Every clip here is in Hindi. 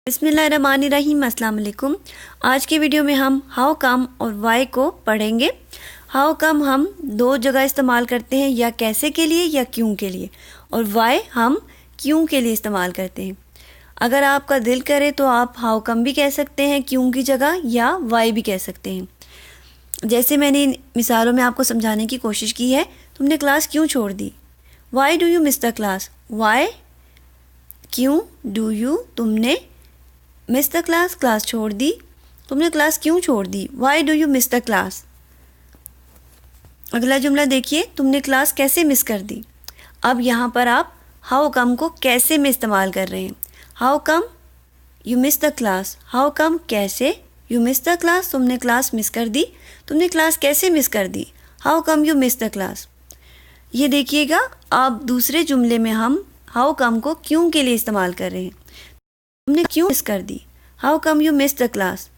बिस्मिल्लाहिर्रहमानिर्रहीम, अस्सलाम वालेकुम। आज के वीडियो में हम हाउ कम और वाई को पढ़ेंगे। हाउ कम हम दो जगह इस्तेमाल करते हैं, या कैसे के लिए या क्यों के लिए, और वाई हम क्यों के लिए इस्तेमाल करते हैं। अगर आपका दिल करे तो आप हाउ कम भी कह सकते हैं क्यों की जगह, या वाई भी कह सकते हैं। जैसे मैंने इन मिसालों में आपको समझाने की कोशिश की है। तुमने क्लास क्यों छोड़ दी? Why do you miss the class? Why क्यों डू यू तुमने मिस द क्लास क्लास छोड़ दी। तुमने क्लास क्यों छोड़ दी? Why do you miss the class. अगला जुमला देखिए, तुमने क्लास कैसे मिस कर दी। अब यहाँ पर आप हाउ कम को कैसे में इस्तेमाल कर रहे हैं। How come you miss the class. How come कैसे यू मिस द क्लास, तुमने क्लास मिस कर दी। तुमने क्लास कैसे मिस कर दी? How come you miss the class. ये देखिएगा, अब दूसरे जुमले में हम हाउ कम को क्यों के लिए इस्तेमाल कर रहे हैं। तुमने क्यों मिस कर दी? How come you miss the class.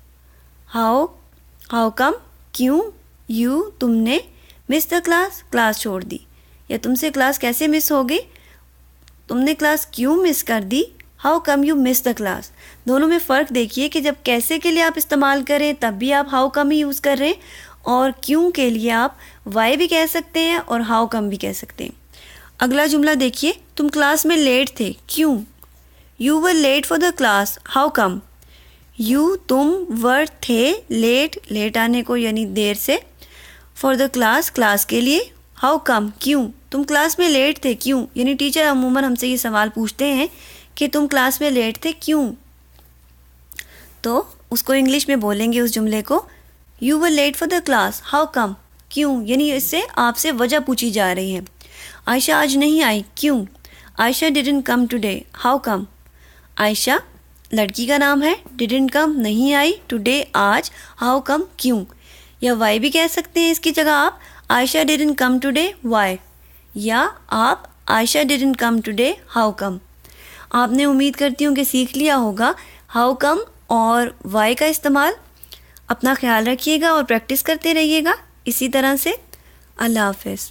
How come क्यों यू तुमने मिस द क्लास क्लास छोड़ दी, या तुमसे क्लास कैसे मिस हो गई, तुमने क्लास क्यों मिस कर दी। How come you miss the class. दोनों में फ़र्क देखिए कि जब कैसे के लिए आप इस्तेमाल करें तब भी आप हाउ कम ही यूज़ कर रहे हैं, और क्यों के लिए आप वाई भी कह सकते हैं और हाउ कम भी कह सकते हैं। अगला जुमला देखिए, तुम क्लास में लेट थे क्यों। You were late for the class. How come. You तुम, वर थे, लेट आने को यानी देर से, फॉर द क्लास क्लास के लिए, हाउ कम क्यों। तुम क्लास में लेट थे क्यों, यानी टीचर अमूमन हमसे ये सवाल पूछते हैं कि तुम क्लास में लेट थे क्यों, तो उसको इंग्लिश में बोलेंगे उस जुमले को, you were late for the class how come क्यों, यानी इससे आपसे वजह पूछी जा रही है। आयशा आज नहीं आई क्यों। Ayesha didn't come today how कम। आयशा लड़की का नाम है, डिडंट कम नहीं आई, टुडे आज, हाउ कम क्यों। या वाई भी कह सकते हैं इसकी जगह आप, Ayesha didn't come today why, या आप Ayesha didn't come today how come. आपने उम्मीद करती हूँ कि सीख लिया होगा हाउ कम और वाई का इस्तेमाल। अपना ख्याल रखिएगा और प्रैक्टिस करते रहिएगा इसी तरह से। अल्लाह हाफ़िज़।